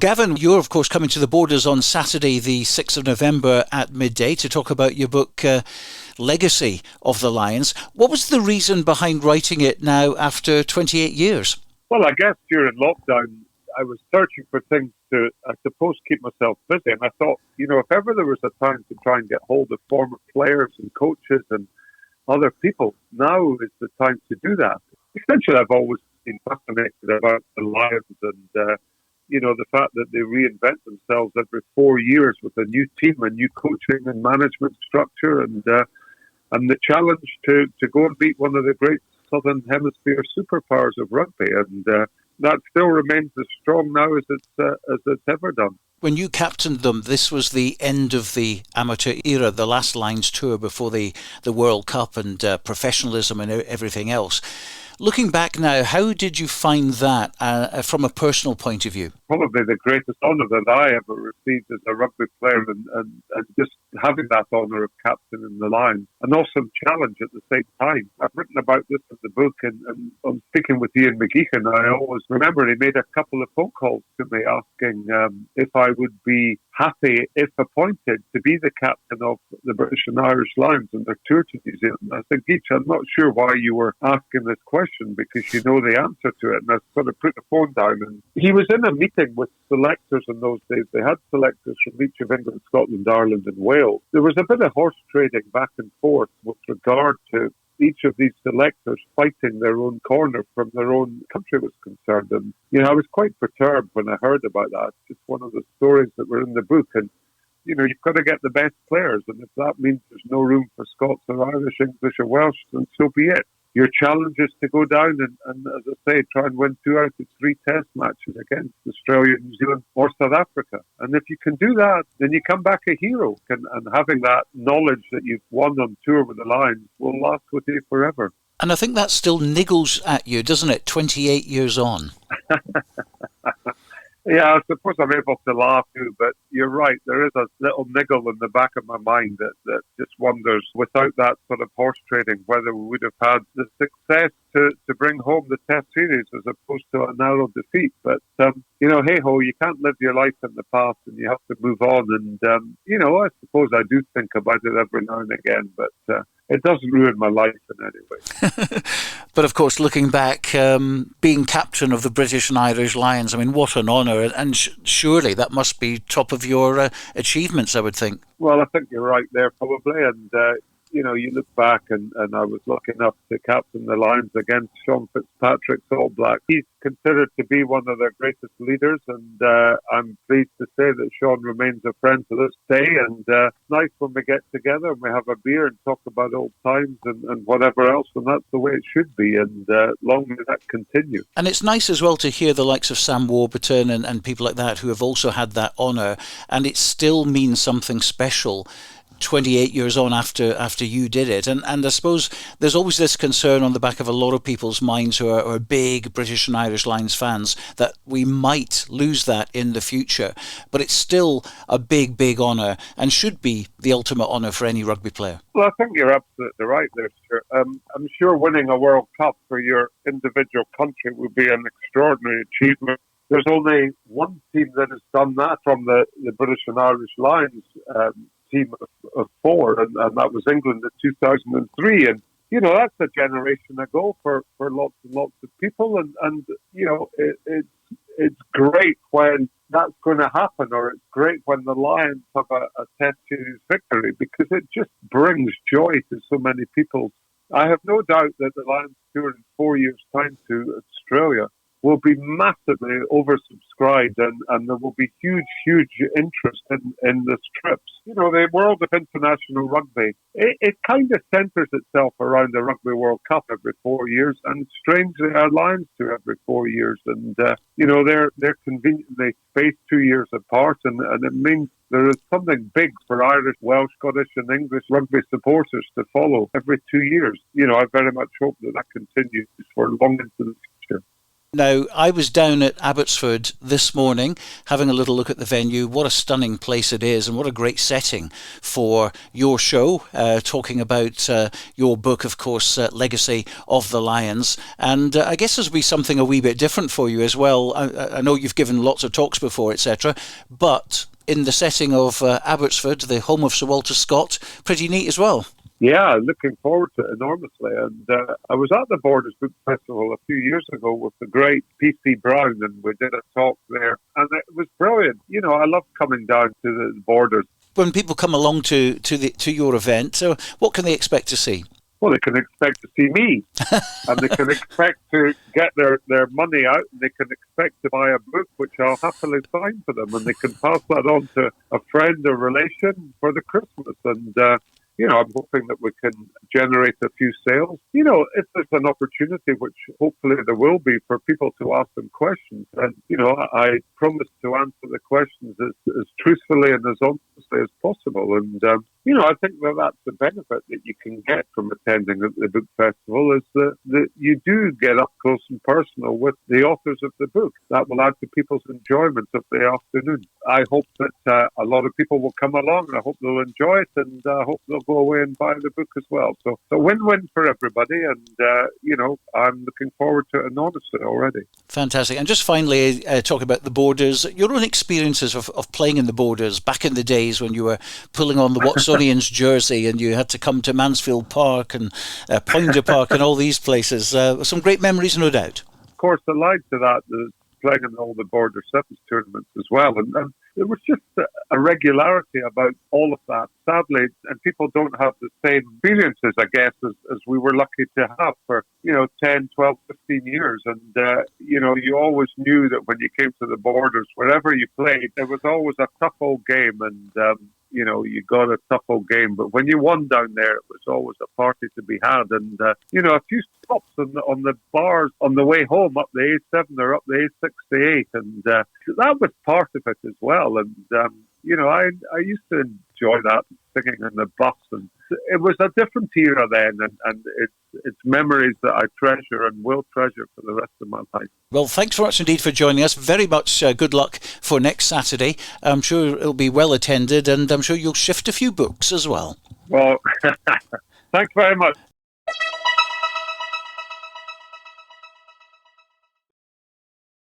Gavin, you're of course coming to the Borders on Saturday the 6th of November at midday to talk about your book Legacy of the Lions. What was the reason behind writing it now after 28 years? Well, I guess during lockdown I was searching for things to, I suppose, keep myself busy. And I thought, if ever there was a time to try and get hold of former players and coaches and other people, now is the time to do that. Essentially, I've always been fascinated about the Lions and, the fact that they reinvent themselves every 4 years with a new team, a new coaching and management structure, and the challenge to go and beat one of the great Southern Hemisphere superpowers of rugby. And that still remains as strong now as it's ever done. When you captained them, this was the end of the amateur era, the last Lions tour before the World Cup and professionalism and everything else. Looking back now, how did you find that from a personal point of view? Probably the greatest honour that I ever received as a rugby player, and just having that honour of captaining the Lions. An awesome challenge at the same time. I've written about this in the book, and I'm speaking with Ian McGeechan. I always remember he made a couple of phone calls to me asking if I would be happy, if appointed, to be the captain of the British and Irish Lions in their tour to New Zealand. I said, Geech, I'm not sure why you were asking this question, because you know the answer to it. And I sort of put the phone down, and he was in a meeting with selectors in those days. They had selectors from each of England, Scotland, Ireland and Wales. There was a bit of horse trading back and forth with regard to each of these selectors fighting their own corner from their own country was concerned. And, I was quite perturbed when I heard about that. It's one of the stories that were in the book. And, you've got to get the best players. And if that means there's no room for Scots or Irish, English or Welsh, then so be it. Your challenge is to go down and, as I say, try and win 2 out of 3 test matches against Australia, New Zealand or South Africa. And if you can do that, then you come back a hero. And having that knowledge that you've won on tour with the Lions will last with you forever. And I think that still niggles at you, doesn't it, 28 years on? Yeah, I suppose I'm able to laugh too, but you're right. There is a little niggle in the back of my mind that just wonders, without that sort of horse trading, whether we would have had the success to bring home the Test series as opposed to a narrow defeat. But, hey-ho, you can't live your life in the past and you have to move on. And, I suppose I do think about it every now and again, but it doesn't ruin my life in any way. But of course, looking back, being captain of the British and Irish Lions, I mean, what an honour. And surely that must be top of your achievements, I would think. Well, I think you're right there, probably. And, you look back and I was lucky enough to captain the Lions against Sean Fitzpatrick's All Blacks. He's considered to be one of their greatest leaders, and I'm pleased to say that Sean remains a friend to this day. And it's nice when we get together and we have a beer and talk about old times and whatever else, and that's the way it should be, and long may that continue. And it's nice as well to hear the likes of Sam Warburton and people like that who have also had that honour, and it still means something special 28 years on after you did it. And I suppose there's always this concern on the back of a lot of people's minds who are big British and Irish Lions fans that we might lose that in the future. But it's still a big, big honour and should be the ultimate honour for any rugby player. Well, I think you're absolutely right there, sir. I'm sure winning a World Cup for your individual country would be an extraordinary achievement. There's only one team that has done that from the British and Irish Lions team of 4, and that was England in 2003. And, that's a generation ago for lots and lots of people. And it's great when that's going to happen, or it's great when the Lions have a Test series victory, because it just brings joy to so many people. I have no doubt that the Lions tour in 4 years' time to Australia will be massively oversubscribed, and there will be huge interest in the trips. The world of international rugby, it kind of centres itself around the Rugby World Cup every 4 years, and strangely our Lions do every 4 years. And, they're conveniently spaced 2 years apart, and it means there is something big for Irish, Welsh, Scottish and English rugby supporters to follow every 2 years. I very much hope that continues for long into the future. Now, I was down at Abbotsford this morning having a little look at the venue. What a stunning place it is, and what a great setting for your show, talking about your book, of course, Legacy of the Lions. And I guess this will be something a wee bit different for you as well. I know you've given lots of talks before, etc., but in the setting of Abbotsford, the home of Sir Walter Scott, pretty neat as well. Yeah, looking forward to it enormously. And I was at the Borders Book Festival a few years ago with the great P.C. Brown, and we did a talk there, and it was brilliant. You know, I love coming down to the Borders. When people come along to your event, so what can they expect to see? Well, they can expect to see me, and they can expect to get their money out, and they can expect to buy a book, which I'll happily sign for them, and they can pass that on to a friend or relation for the Christmas. And I'm hoping that we can generate a few sales. You know, if there's an opportunity, which hopefully there will be, for people to ask them questions, and, I promise to answer the questions as truthfully and as honestly as possible. And, I think that's the benefit that you can get from attending the book festival, is that you do get up close and personal with the authors of the book. That will add to people's enjoyment of the afternoon. I hope that a lot of people will come along. I hope they'll enjoy it, and I hope they'll go away and buy the book as well. So win-win for everybody, and, I'm looking forward to it enormously already. Fantastic. And just finally, talk about the Borders, your own experiences of playing in the Borders back in the days when you were pulling on the Watsonians jersey and you had to come to Mansfield Park and Poynter Park and all these places. Some great memories, no doubt. Of course, allied to that, there's playing in all the Border Sevens tournaments as well. And there was just a regularity about all of that, sadly, and people don't have the same experiences, I guess, as we were lucky to have for, 10, 12, 15 years. And, you always knew that when you came to the Borders, wherever you played, there was always a tough old game, and, you got a tough old game. But when you won down there, it was always a party to be had. And, a few stops on the bars on the way home up the A7 or up the A68. And that was part of it as well. And, I used to enjoy that, singing in the bus. And it was a different era then. And it's memories that I treasure and will treasure for the rest of my life. Well, thanks very much indeed for joining us. Very much good luck for next Saturday. I'm sure it'll be well attended, and I'm sure you'll shift a few books as well. Well, thanks very much.